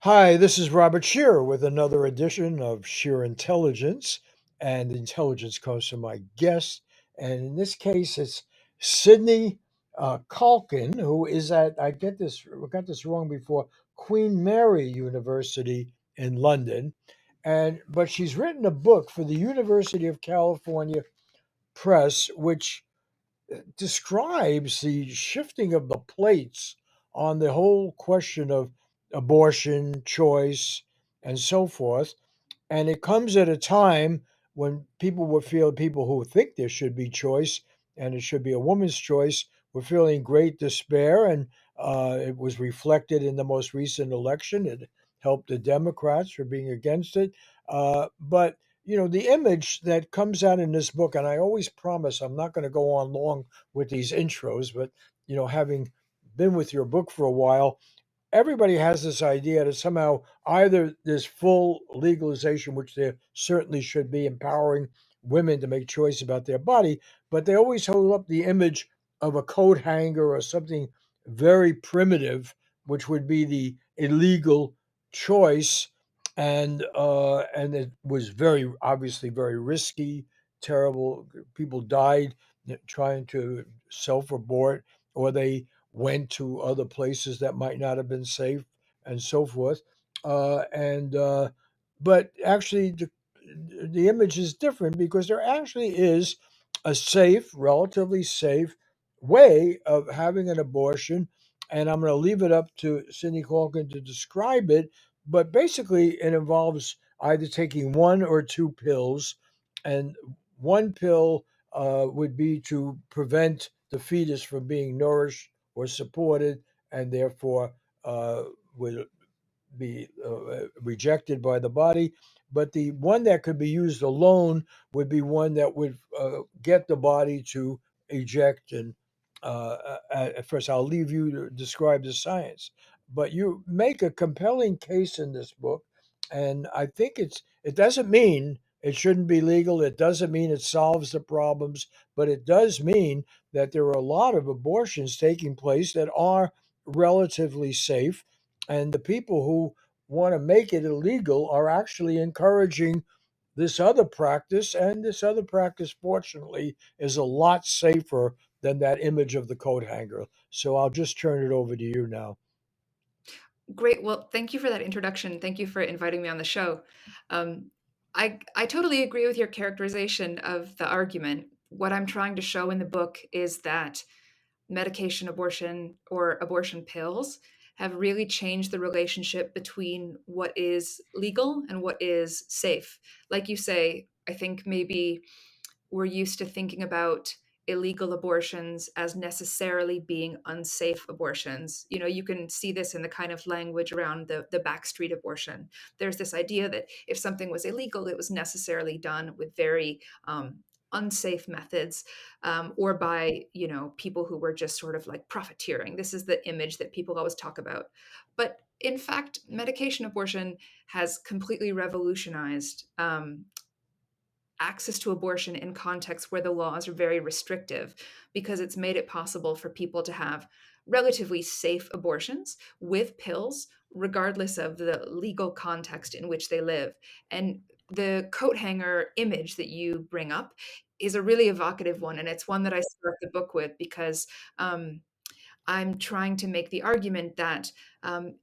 Hi, this is Robert Shearer with another edition of Sheer Intelligence. And intelligence comes from my guest. And in this case, it's Sydney Calkin, who is at, I got this wrong before, Queen Mary University in London. But she's written a book for the University of California Press, which describes the shifting of the plates on the whole question of abortion, choice, and so forth. And it comes at a time when people who think there should be choice and it should be a woman's choice were feeling great despair. And it was reflected in the most recent election. It helped the Democrats for being against it. But the image that comes out in this book, and I always promise I'm not going to go on long with these intros, but having been with your book for a while, everybody has this idea that somehow either there's full legalization, which there certainly should be, empowering women to make choice about their body, but they always hold up the image of a coat hanger or something very primitive, which would be the illegal choice, and it was very obviously very risky, terrible. People died trying to self-abort, or they went to other places that might not have been safe and so forth. And But actually, the image is different because there actually is a safe, relatively safe way of having an abortion. And I'm going to leave it up to Cindy Calkin to describe it. But basically, it involves either taking one or two pills. And one pill would be to prevent the fetus from being nourished or supported, and therefore would be rejected by the body. But the one that could be used alone would be one that would get the body to eject. And at first, I'll leave you to describe the science. But you make a compelling case in this book, and I think it doesn't mean it shouldn't be legal. It doesn't mean it solves the problems, but it does mean that there are a lot of abortions taking place that are relatively safe, and the people who want to make it illegal are actually encouraging this other practice. And this other practice, fortunately, is a lot safer than that image of the coat hanger. So I'll just turn it over to you now. Great. Well, thank you for that introduction. Thank you for inviting me on the show. Um, I totally agree with your characterization of the argument. What I'm trying to show in the book is that medication abortion or abortion pills have really changed the relationship between what is legal and what is safe. Like you say, I think maybe we're used to thinking about illegal abortions as necessarily being unsafe abortions. You know, you can see this in the kind of language around the backstreet abortion. There's this idea that if something was illegal, it was necessarily done with very unsafe methods, or by people who were just sort of like profiteering. This is the image that people always talk about. But in fact, medication abortion has completely revolutionized access to abortion in contexts where the laws are very restrictive, because it's made it possible for people to have relatively safe abortions with pills, regardless of the legal context in which they live. And the coat hanger image that you bring up is a really evocative one. And it's one that I start the book with because I'm trying to make the argument that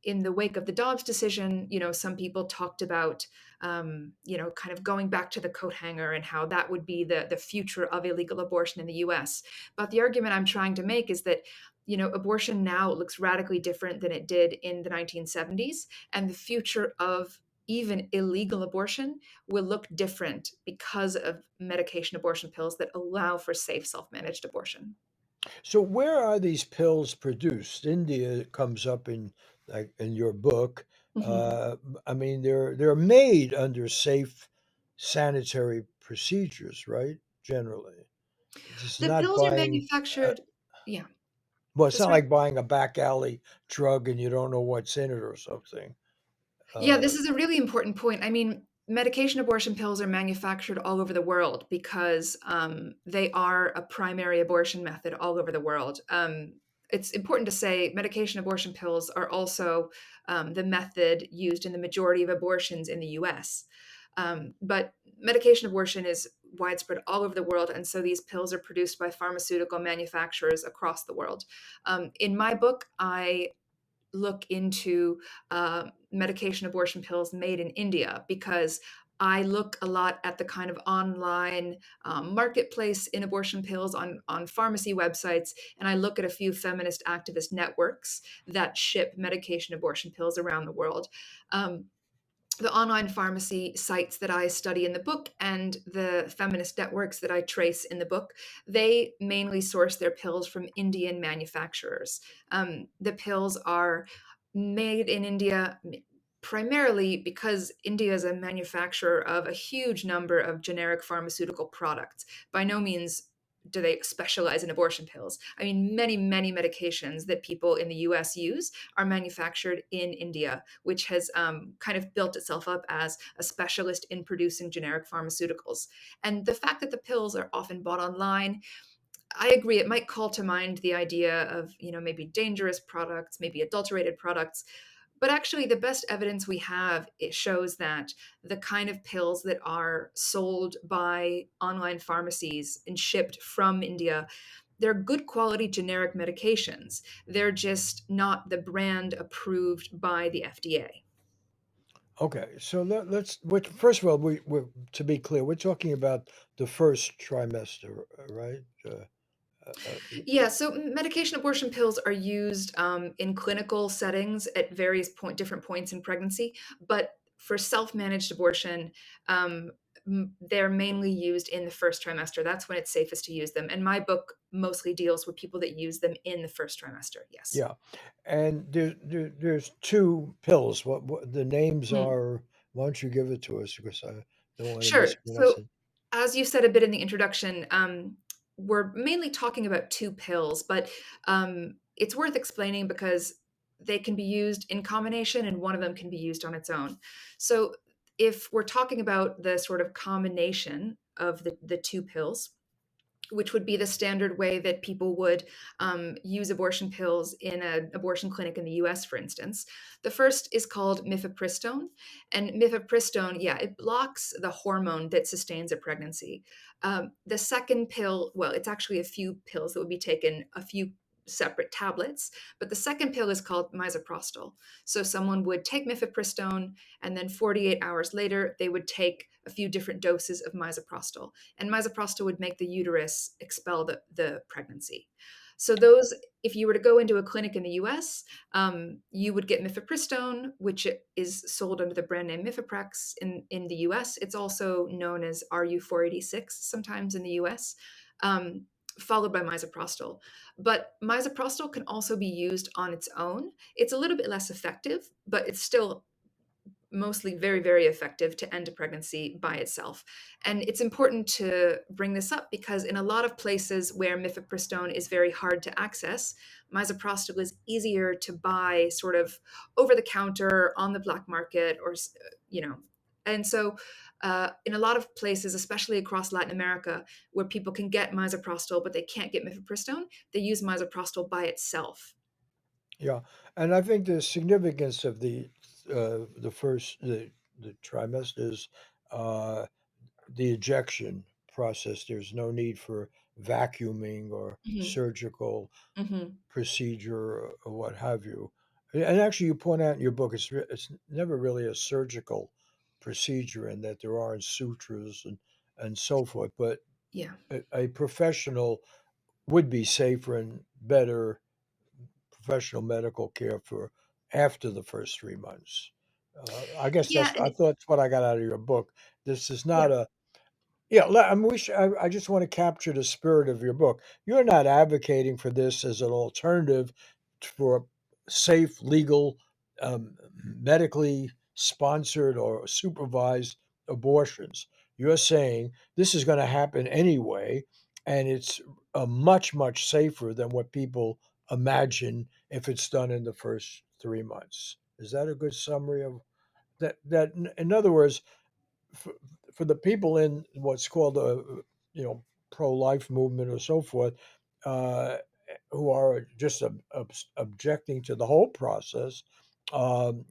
in the wake of the Dobbs decision, some people talked about, kind of going back to the coat hanger and how that would be the future of illegal abortion in the US. But the argument I'm trying to make is that, abortion now looks radically different than it did in the 1970s. And the future of even illegal abortion will look different because of medication abortion pills that allow for safe self managed abortion. So where are these pills produced? India comes up in like in your book. Mhm. Uh, I mean, they're made under safe sanitary procedures, right? Generally, it's The not pills are buying. Uh, manufactured. Yeah. well, it's So not sorry. like buying a back alley drug and you don't know what's in it or something. Yeah, Uh, this is a really important point. I mean, medication abortion pills are manufactured all over the world because they are a primary abortion method all over the world. it's important to say medication abortion pills are also the method used in the majority of abortions in the US. But medication abortion is widespread all over the world, and so these pills are produced by pharmaceutical manufacturers across the world. In my book, I look into medication abortion pills made in India because I look a lot at the kind of online marketplace in abortion pills on pharmacy websites, and I look at a few feminist activist networks that ship medication abortion pills around the world. Um, the online pharmacy sites that I study in the book and the feminist networks that I trace in the book, they mainly source their pills from Indian manufacturers. The pills are made in India primarily because India is a manufacturer of a huge number of generic pharmaceutical products. By no means do they specialize in abortion pills. I mean, many, many medications that people in the US use are manufactured in India, which has kind of built itself up as a specialist in producing generic pharmaceuticals. And the fact that the pills are often bought online, I agree, it might call to mind the idea of, maybe dangerous products, maybe adulterated products. But actually, the best evidence we have, it shows that the kind of pills that are sold by online pharmacies and shipped from India, they're good quality generic medications. They're just not the brand approved by the FDA. Okay, so let's. Which, first of all, to be clear, we're talking about the first trimester, right? Yeah, so medication abortion pills are used in clinical settings at different points in pregnancy, but for self-managed abortion, they're mainly used in the first trimester. That's when it's safest to use them. And my book mostly deals with people that use them in the first trimester. Yes. Yeah, and there's two pills. What the names Hmm. are? Why don't you give it to us because I don't want to Sure. mispronounce So, it. as you said a bit in the introduction, we're mainly talking about two pills, but it's worth explaining because they can be used in combination and one of them can be used on its own. So, if we're talking about the sort of combination of the two pills, which would be the standard way that people would use abortion pills in an abortion clinic in the US, for instance. The first is called mifepristone. And mifepristone, yeah, it blocks the hormone that sustains a pregnancy. The second pill, well, it's actually a few pills that would be taken, a few separate tablets, but the second pill is called misoprostol. So someone would take mifepristone, and then 48 hours later, they would take a few different doses of misoprostol, and misoprostol would make the uterus expel the pregnancy. So those, if you were to go into a clinic in the US, you would get mifepristone, which is sold under the brand name Mifeprex in the US. It's also known as RU486 sometimes in the US, followed by misoprostol. But misoprostol can also be used on its own. It's a little bit less effective, but it's still mostly very, very effective to end a pregnancy by itself. And it's important to bring this up because in a lot of places where mifepristone is very hard to access, misoprostol is easier to buy sort of over the counter on the black market or, you know. And so, in a lot of places, especially across Latin America, where people can get misoprostol but they can't get mifepristone, they use misoprostol by itself. Yeah, and I think the significance of the first the trimester is uh, the ejection process. There's no need for vacuuming or Hmm. surgical Hmm. procedure or what have you. And actually, you point out in your book, it's never really a surgical procedure, and that there aren't sutures and so forth. But Yeah. a professional would be safer and better professional medical care for after the first 3 months. I guess Yeah. I And thought that's what I got out of your book. This is yeah. not a yeah, I mean, I just want to capture the spirit of your book. You're not advocating for this as an alternative for safe, legal, medically sponsored or supervised abortions. You're saying this is going to happen anyway, and it's much, much safer than what people imagine if it's done in the first 3 months. Is that a good summary of that? In other words, for, for the people in what's called a pro life movement or so forth, uh, who are just objecting to the whole process of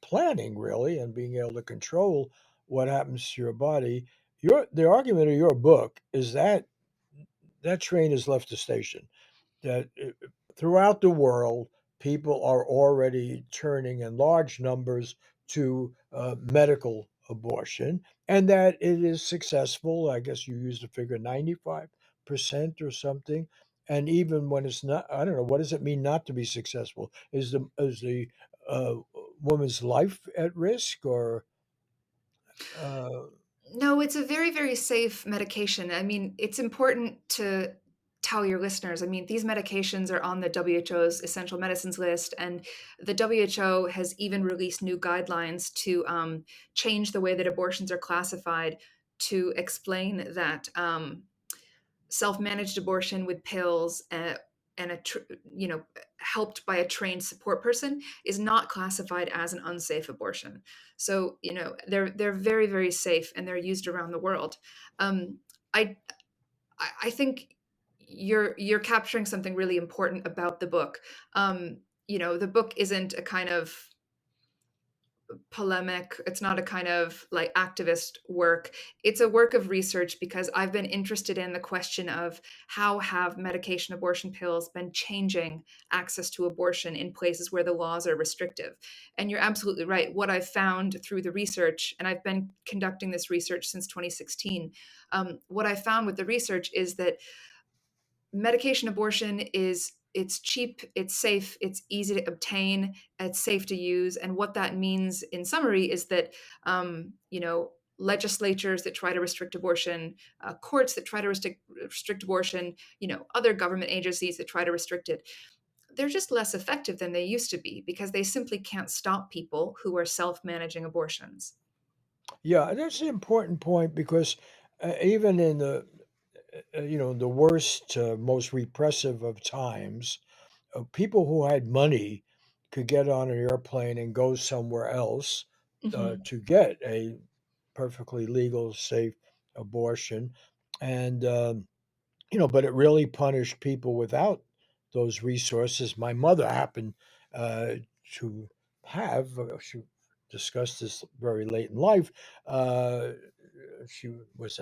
planning, really, and being able to control what happens to your body. The argument of your book is that that train has left the station, that throughout the world, people are already turning in large numbers to medical abortion, and that it is successful. I guess you used the figure 95% or something. And even when it's not, I don't know, what does it mean not to be successful? Is the uh, woman's life at risk, or uh, No, it's a very, very safe medication. I mean, it's important to tell your listeners. I mean, these medications are on the WHO's essential medicines list, and the WHO has even released new guidelines to change the way that abortions are classified to explain that self-managed abortion with pills and you know, helped by a trained support person is not classified as an unsafe abortion. So you know, they're very, very safe, and they're used around the world. um, I I think you're capturing something really important about the book. You know, the book isn't a kind of polemic. It's not a kind of like activist work. It's a work of research because I've been interested in the question of how have medication abortion pills been changing access to abortion in places where the laws are restrictive. And you're absolutely right. What I've found through the research, and I've been conducting this research since 2016, what I found with the research is that medication abortion is, it's cheap, it's safe, it's easy to obtain, it's safe to use. And what that means in summary is that you know, legislatures that try to restrict abortion, courts that try to restrict abortion, you know, other government agencies that try to restrict it, they're just less effective than they used to be because they simply can't stop people who are self-managing abortions. yeah, that's an important point because even in the the worst, most repressive of times, people who had money could get on an airplane and go somewhere else Hmm. to get a perfectly legal, safe abortion, and but it really punished people without those resources. My mother happened uh, to have. She discussed this very late in life. Uh, she was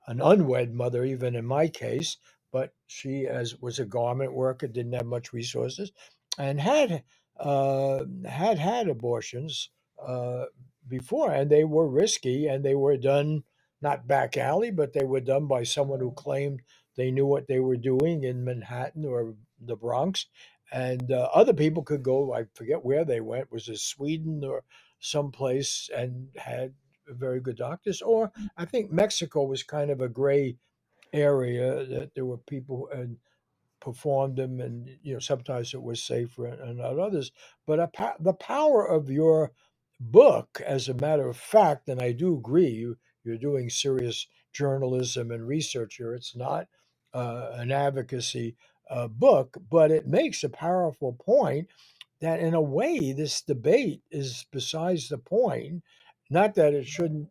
an unwed mother, even in my case, but she, as was a garment worker, didn't have much resources, and had abortions uh, before, and they were risky, and they were done not back alley, but they were done by someone who claimed they knew what they were doing in Manhattan or the Bronx, and other people could go. I forget where they went. Was it Sweden or someplace, and had very good doctors, or I think Mexico was kind of a gray area that there were people and performed them, and sometimes it was safer and not others. But the power of your book, as a matter of fact, and I do agree, you're doing serious journalism and research here. It's not an advocacy book, but it makes a powerful point that in a way this debate is besides the point. Not that it shouldn't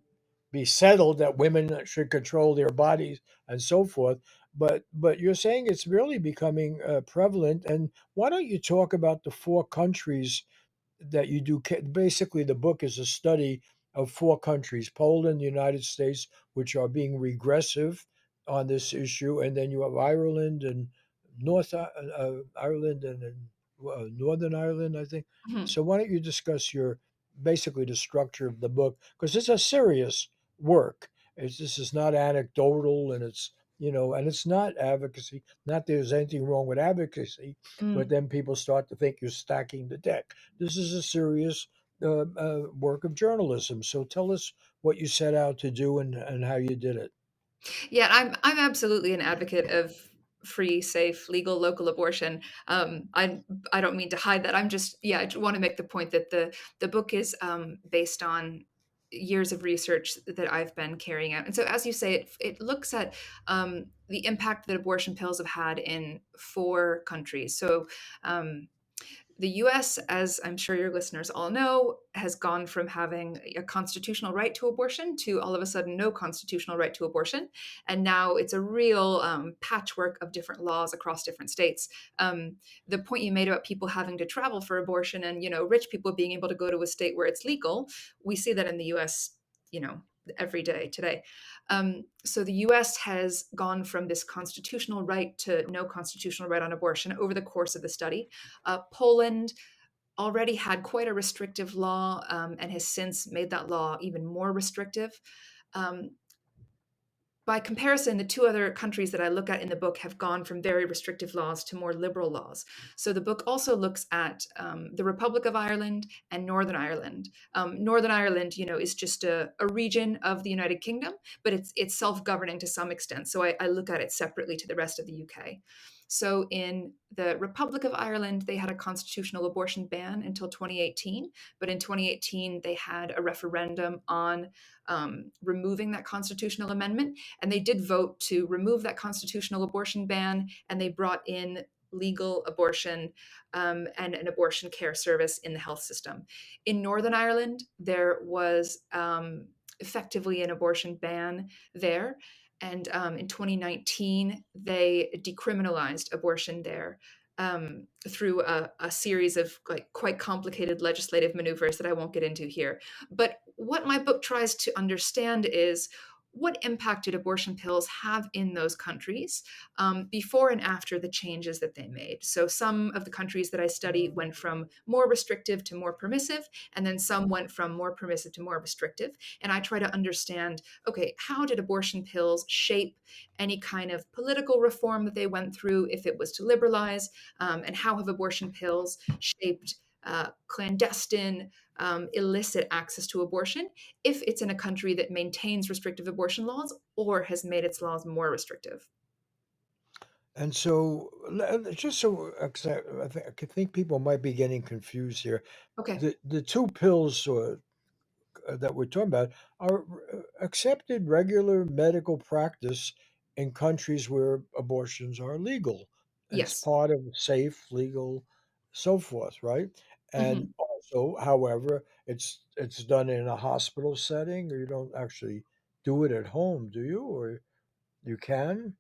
be settled that women should control their bodies and so forth, but you're saying it's really becoming prevalent. And why don't you talk about the four countries that you do? Basically, the book is a study of four countries: Poland, the United States, which are being regressive on this issue, and then you have Ireland and Ireland and Northern Ireland, I think. So why don't you discuss your basically the structure of the book, because it's a serious work. This is not anecdotal, and it's not advocacy. Not that there's anything wrong with advocacy, but Mm. then people start to think you're stacking the deck. This is a serious work of journalism. So tell us what you set out to do, and how you did it. Yeah, I'm absolutely an advocate of free, safe, legal, local abortion. I don't mean to hide that. I'm just, yeah, I just want to make the point that the book is based on years of research that I've been carrying out. And so, as you say, it looks at the impact that abortion pills have had in four countries. So. Um, the US, as I'm sure your listeners all know, has gone from having a constitutional right to abortion to all of a sudden no constitutional right to abortion. And now it's a real patchwork of different laws across different states. The point you made about people having to travel for abortion and, rich people being able to go to a state where it's legal, we see that in the US, every day today. So the US has gone from this constitutional right to no constitutional right on abortion over the course of the study. Poland already had quite a restrictive law and has since made that law even more restrictive. Um, by comparison, the two other countries that I look at in the book have gone from very restrictive laws to more liberal laws. So the book also looks at the Republic of Ireland and Northern Ireland. Northern Ireland, is just a region of the United Kingdom, but it's self-governing to some extent. So I look at it separately to the rest of the UK. So in the Republic of Ireland, they had a constitutional abortion ban until 2018. But in 2018, they had a referendum on removing that constitutional amendment. And they did vote to remove that constitutional abortion ban, and they brought in legal abortion and an abortion care service in the health system. In Northern Ireland, there was effectively an abortion ban there. And in 2019, they decriminalized abortion there through a series of quite complicated legislative maneuvers that I won't get into here. But what my book tries to understand is what impact did abortion pills have in those countries before and after the changes that they made? So some of the countries that I study went from more restrictive to more permissive, and then some went from more permissive to more restrictive. And I try to understand, okay, how did abortion pills shape any kind of political reform that they went through if it was to liberalize? And how have abortion pills shaped clandestine, illicit access to abortion if it's in a country that maintains restrictive abortion laws or has made its laws more restrictive? And so, just so I think people might be getting confused here. Okay. The two pills that we're talking about are accepted regular medical practice in countries where abortions are legal. It's Yes. part of safe, legal, so forth, right? And Mhm. also, however, it's done in a hospital setting, or you don't actually do it at home, do you? Or you can?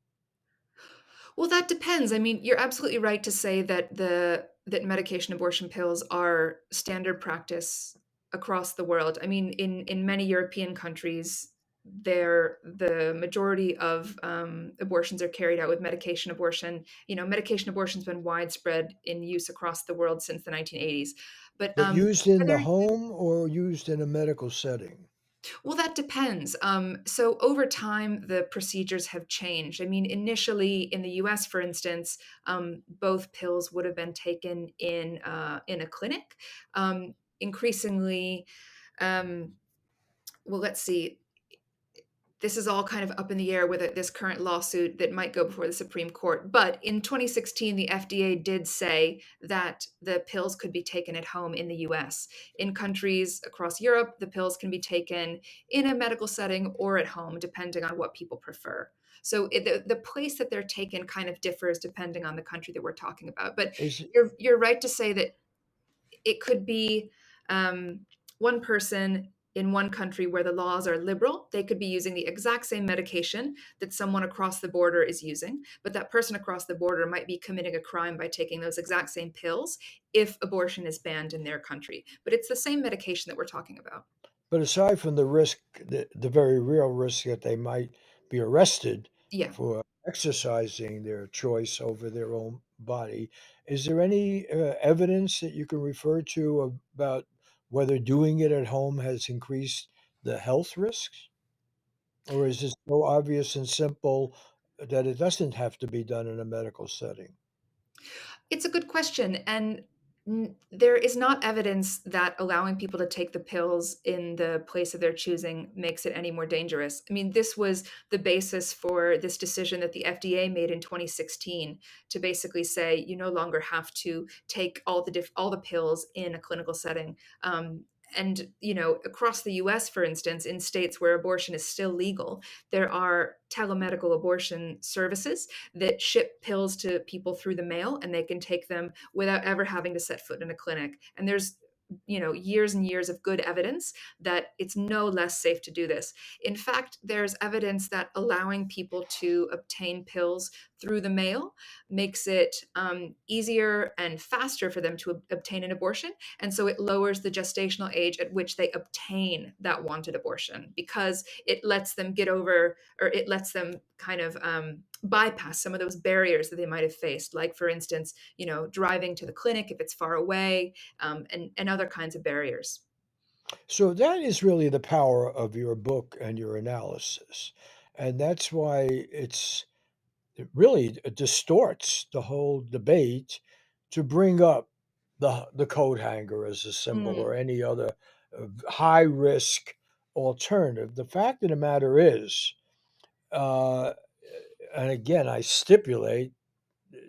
Well, that depends. I mean, you're absolutely right to say that that medication abortion pills are standard practice across the world. I mean, in many European countries, the majority of abortions are carried out with medication abortion. Medication abortion's been widespread in use across the world since the 1980s. But But used in the whether home or used in a medical setting? well, that depends. So over time, the procedures have changed. I mean, initially in the U.S., for instance, both pills would have been taken in a clinic. Increasingly, um, well, let's see, this is all kind of up in the air with this current lawsuit that might go before the Supreme Court. But in 2016, the FDA did say that the pills could be taken at home in the US. In countries across Europe, the pills can be taken in a medical setting or at home, depending on what people prefer. So the place that they're taken kind of differs depending on the country that we're talking about. But Is you're right to say that it could be one person in one country where the laws are liberal. They could be using the exact same medication that someone across the border is using, but that person across the border might be committing a crime by taking those exact same pills if abortion is banned in their country. But it's the same medication that we're talking about. But aside from the risk, the very real risk that they might be arrested Yeah. for exercising their choice over their own body, is there any evidence that you can refer to about whether doing it at home has increased the health risks? Or is it so obvious and simple that it doesn't have to be done in a medical setting? It's a good question. And there is not evidence that allowing people to take the pills in the place of their choosing makes it any more dangerous. I mean, this was the basis for this decision that the FDA made in 2016 to basically say you no longer have to take all the pills in a clinical setting. And across the US, for instance, in states where abortion is still legal, there are telemedical abortion services that ship pills to people through the mail, and they can take them without ever having to set foot in a clinic. And there's years and years of good evidence that it's no less safe to do this. In fact, there's evidence that allowing people to obtain pills through the mail makes it easier and faster for them to obtain an abortion. And so it lowers the gestational age at which they obtain that wanted abortion, because it lets them get over, or it lets them kind of bypass some of those barriers that they might have faced, like, for instance, driving to the clinic if it's far away, and other kinds of barriers. So that is really the power of your book and your analysis. And that's why it really distorts the whole debate to bring up the coat hanger as a symbol or Mm. any other high risk alternative. The fact of the matter is, uh, and again, I stipulate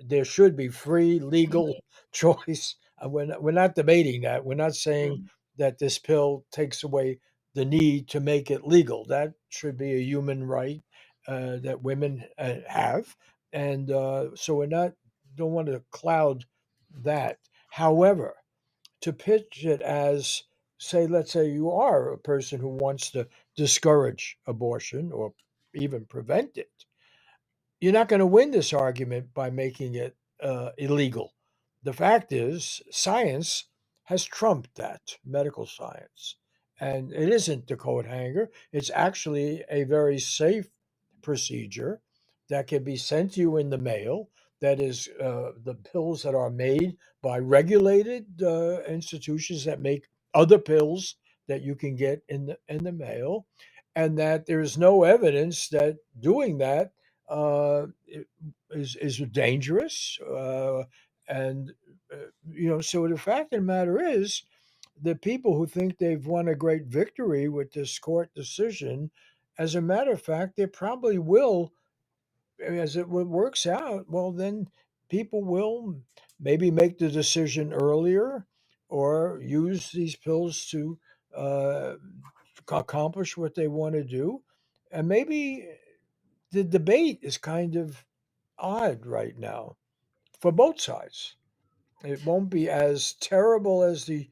there should be free legal choice. We're not debating that. We're not saying Mm. that this pill takes away the need to make it legal. That should be a human right that women have, and so we're not don't want to cloud that. However, to pitch it as, say, let's say you are a person who wants to discourage abortion or even prevent it, you're not going to win this argument by making it illegal. The fact is, science has trumped that, medical science. And it isn't the coat hanger, it's actually a very safe procedure that can be sent to you in the mail. That is the pills that are made by regulated institutions that make other pills that you can get in the mail, and that there's no evidence that doing that is dangerous, and so the fact of the matter is, the people who think they've won a great victory with this court decision, as a matter of fact, they probably will, as it works out. Well, then people will maybe make the decision earlier or use these pills to uh, accomplish what they want to do, and maybe the debate is kind of odd right now for both sides. It won't be as terrible as the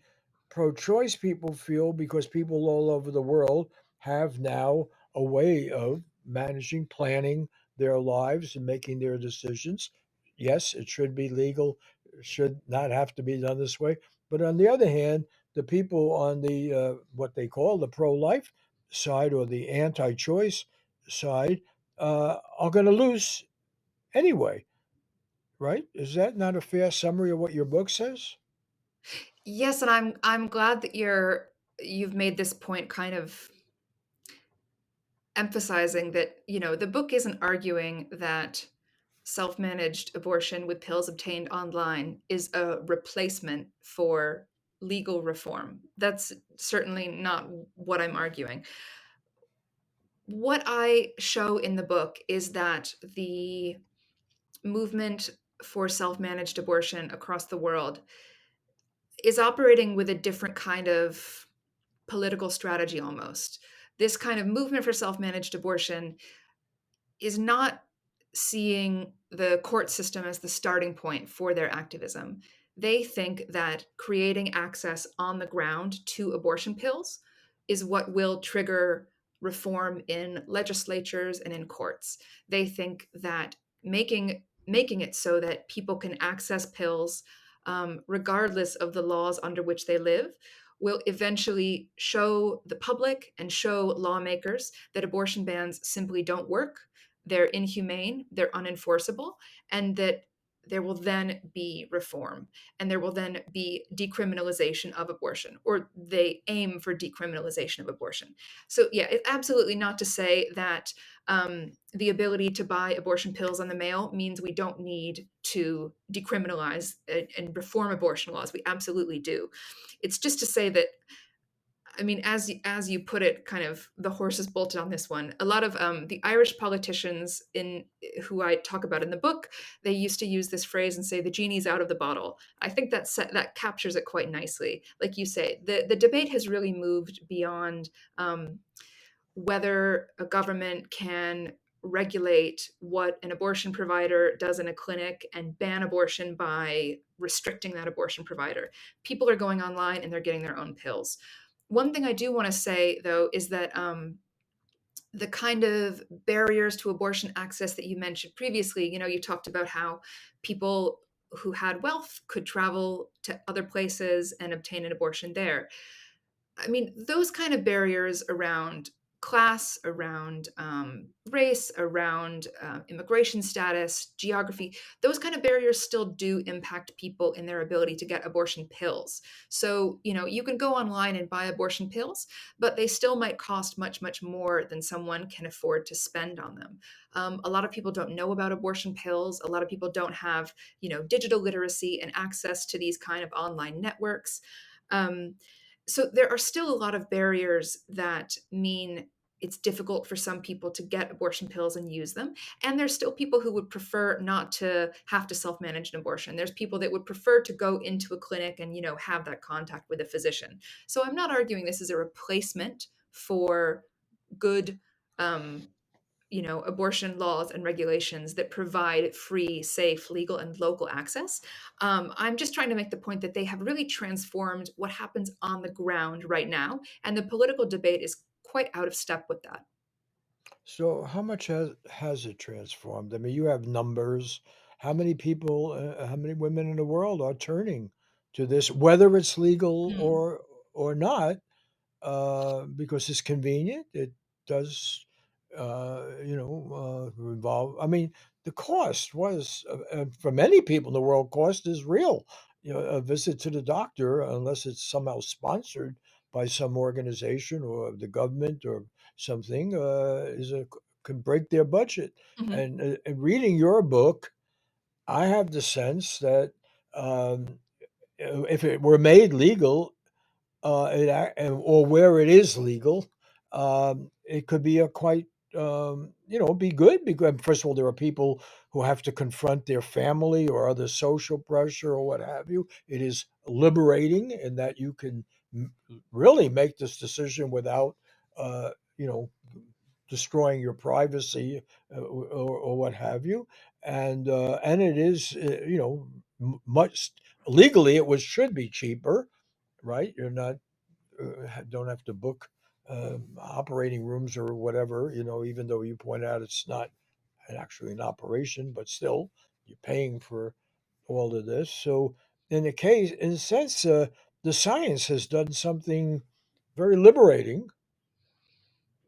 pro choice people feel because people all over the world have now a way of managing, planning their lives and making their decisions. Yes, it should be legal, it should not have to be done this way. But on the other hand, the people on the what they call the pro life side or the anti choice side are going to lose anyway, right? Is that not a fair summary of what your book says? Yes, and I'm glad that you've made this point, kind of emphasizing that, the book isn't arguing that self-managed abortion with pills obtained online is a replacement for legal reform. That's certainly not what I'm arguing. What I show in the book is that the movement for self-managed abortion across the world is operating with a different kind of political strategy almost. This kind of movement for self-managed abortion is not seeing the court system as the starting point for their activism. They think that creating access on the ground to abortion pills is what will trigger reform in legislatures and in courts. They think that making it so that people can access pills, regardless of the laws under which they live, will eventually show the public and show lawmakers that abortion bans simply don't work, they're inhumane, they're unenforceable, and that there will then be reform and there will then be decriminalization of abortion, or they aim for decriminalization of abortion. So, yeah, it's absolutely not to say that the ability to buy abortion pills on the mail means we don't need to decriminalize and reform abortion laws. We absolutely do. It's just to say that I mean, as you put it, kind of the horse is bolted on this one. A lot of the Irish politicians in who I talk about in the book, they used to use this phrase and say the genie's out of the bottle. I think that captures it quite nicely. Like you say, the debate has really moved beyond whether a government can regulate what an abortion provider does in a clinic and ban abortion by restricting that abortion provider. People are going online and they're getting their own pills. One thing I do want to say, though, is that the kind of barriers to abortion access that you mentioned previously, you talked about how people who had wealth could travel to other places and obtain an abortion there. I mean, those kind of barriers around class, around race, around immigration status, geography, those kind of barriers still do impact people in their ability to get abortion pills. So, you can go online and buy abortion pills, but they still might cost much, much more than someone can afford to spend on them. A lot of people don't know about abortion pills. A lot of people don't have, digital literacy and access to these kind of online networks. Um, so there are still a lot of barriers that mean it's difficult for some people to get abortion pills and use them. And there's still people who would prefer not to have to self-manage an abortion. There's people that would prefer to go into a clinic and, have that contact with a physician. So I'm not arguing this is a replacement for good abortion laws and regulations that provide free, safe, legal, and local access. I'm just trying to make the point that they have really transformed what happens on the ground right now, and the political debate is quite out of step with that. So how much has it transformed? I mean, you have numbers. How many people, how many women in the world are turning to this, whether it's legal Mm. or not? Because it's convenient. It does, involve. I mean, the cost was for many people in the world. Cost is real. A visit to the doctor, unless it's somehow sponsored by some organization or the government or something, can break their budget. Mhm. And reading your book, I have the sense that um, if it were made legal, or where it is legal, it could be a quite, be good because first of all, there are people who have to confront their family or other social pressure or what have you. It is liberating in that you can really make this decision without, uh, you know, destroying your privacy or what have you. And it is, much legally it was should be cheaper, right? You're not don't have to book operating rooms or whatever, even though you point out it's not actually an operation, but still you're paying for all of this. So in a sense, the science has done something very liberating,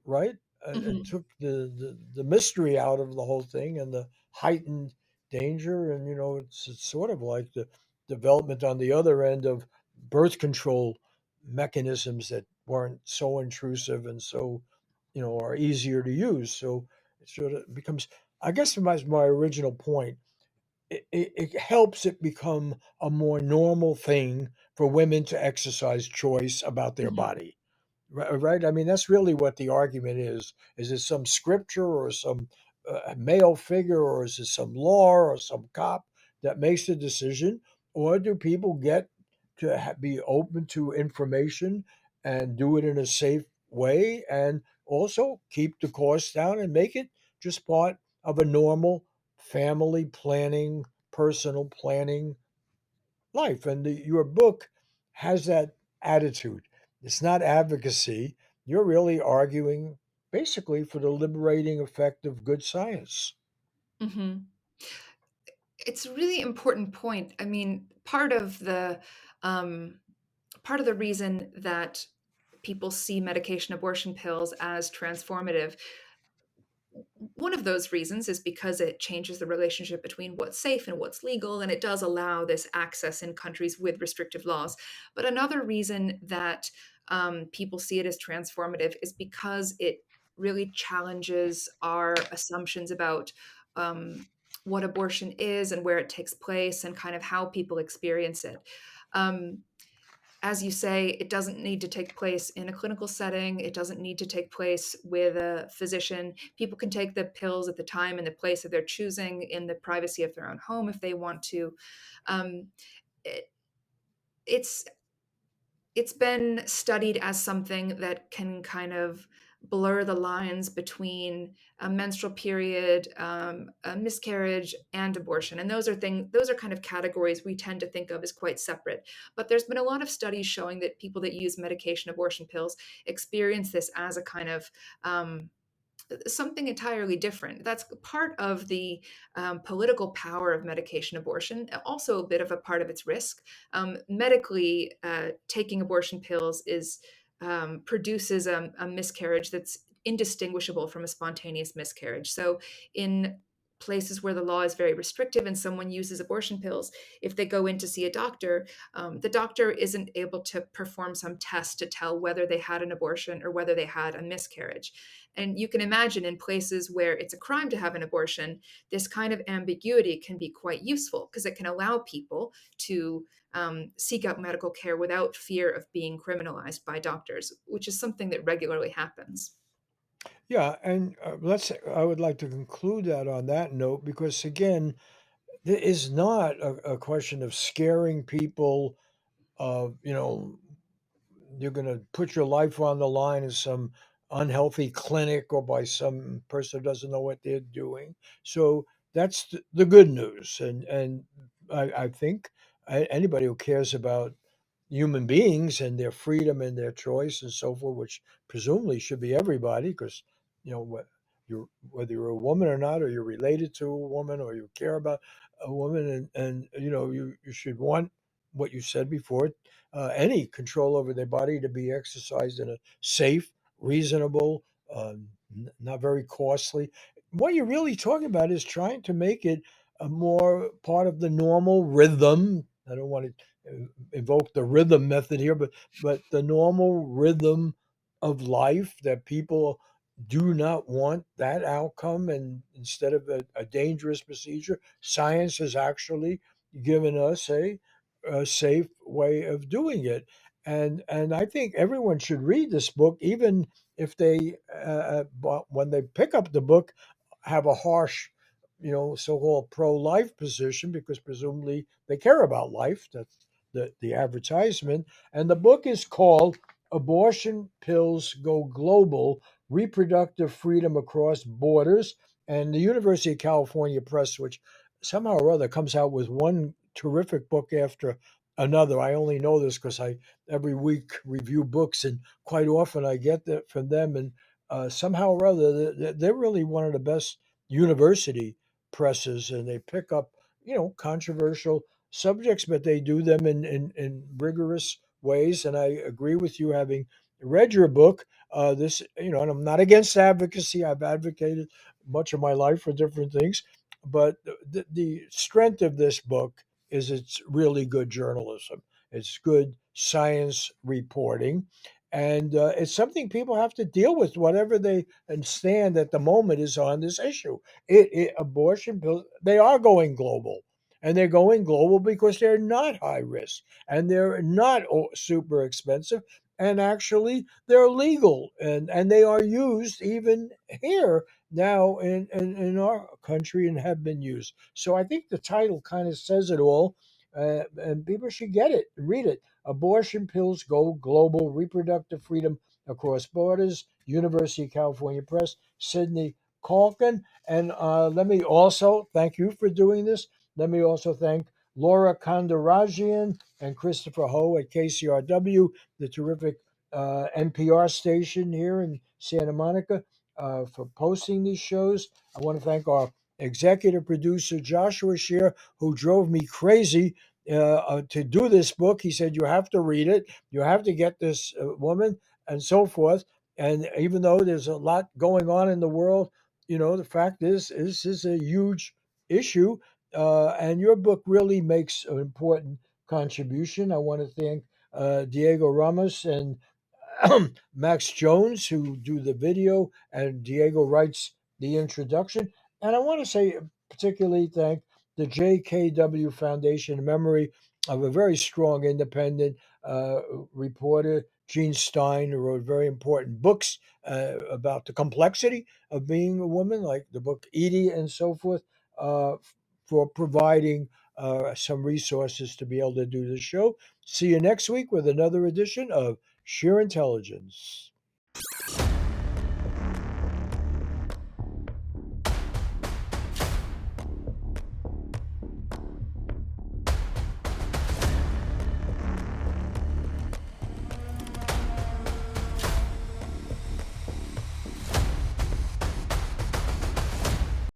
right? And Mhm. took the mystery out of the whole thing and the heightened danger. And it's sort of like the development on the other end of birth control mechanisms that weren't so intrusive and so are easier to use. So it sort of becomes, I guess, my original point. It helps it become a more normal thing for women to exercise choice about their Mhm. body. Right? I mean, that's really what the argument is. Is it some scripture or some male figure, or is it some law or some cop that makes the decision? Or do people get to be open to information and do it in a safe way and also keep the costs down and make it just part of a normal family planning, personal planning life. And your book has that attitude. It's not advocacy. You're really arguing basically for the liberating effect of good science. Mhm. It's a really important point. I mean, um, part of the reason that people see medication abortion pills as transformative, one of those reasons is because it changes the relationship between what's safe and what's legal, and it does allow this access in countries with restrictive laws. But another reason that people see it as transformative is because it really challenges our assumptions about what abortion is and where it takes place and kind of how people experience it. Um, as you say, it doesn't need to take place in a clinical setting. It doesn't need to take place with a physician. People can take the pills at the time and the place that they're choosing in the privacy of their own home if they want to. Um, it, it's it's been studied as something that can kind of blur the lines between a menstrual period, a miscarriage, and abortion. And those are kind of categories we tend to think of as quite separate. But there's been a lot of studies showing that people that use medication abortion pills experience this as a kind of something entirely different. That's part of the political power of medication abortion, also a bit of a part of its risk. Medically, taking abortion pills is produces a miscarriage that's indistinguishable from a spontaneous miscarriage. So, in places where the law is very restrictive and someone uses abortion pills, if they go in to see a doctor, the doctor isn't able to perform some test to tell whether they had an abortion or whether they had a miscarriage. And you can imagine in places where it's a crime to have an abortion, this kind of ambiguity can be quite useful because it can allow people to seek out medical care without fear of being criminalized by doctors, which is something that regularly happens. Yeah, and I would like to conclude that on that note because again, it is not a question of scaring people of, you're going to put your life on the line in some unhealthy clinic or by some person who doesn't know what they're doing. So that's the good news. And I think anybody who cares about human beings and their freedom and their choice and so forth, which presumably should be everybody, because you're whether you're a woman or not, or you're related to a woman, or you care about a woman, and you should want what you said before, any control over their body to be exercised in a safe, reasonable, not very costly. What you're really talking about is trying to make it a more part of the normal rhythm. I don't want to invoke the rhythm method here, but the normal rhythm of life, that people do not want that outcome, and instead of a dangerous procedure, science has actually given us a safe way of doing it. And I think everyone should read this book, even if they when they pick up the book have a harsh, so-called pro-life position, because presumably they care about life. That's the advertisement. And the book is called Abortion Pills Go Global: Reproductive Freedom Across Borders. And the University of California Press, which somehow or other comes out with one terrific book after another. I only know this because I every week review books, and quite often I get that from them. And somehow or other, they're really one of the best university presses, and they pick up controversial subjects, but they do them in rigorous ways. And I agree with you, having read your book. This, and I'm not against advocacy. I've advocated much of my life for different things, but the strength of this book is it's really good journalism. It's good science reporting, and it's something people have to deal with, whatever they stand at the moment is on this issue. Abortion pills, they are going global, and they're going global because they're not high risk, and they're not super expensive, and actually they're legal, and they are used even here now in our country, and have been used. So I think the title kind of says it all, and people should get it, read it. Abortion Pills Go Global: Reproductive Freedom Across Borders, University of California Press, Sydney, Calkin. And let me also thank you for doing this. Let me also thank Laura Kondarajian and Christopher Ho at KCRW, the terrific NPR station here in Santa Monica, for posting these shows. I want to thank our executive producer, Joshua Shear, who drove me crazy to do this book. He said, "You have to read it. You have to get this woman," and so forth. And even though there's a lot going on in the world, the fact is this is a huge issue. And your book really makes an important contribution. I want to thank Diego Ramos and Max Jones, who do the video, and Diego writes the introduction. And I want to say, particularly thank the JKW Foundation in memory of a very strong independent reporter, Gene Stein, who wrote very important books about the complexity of being a woman, like the book Edie and so forth, uh, for providing some resources to be able to do the show. See you next week with another edition of Sheer Intelligence.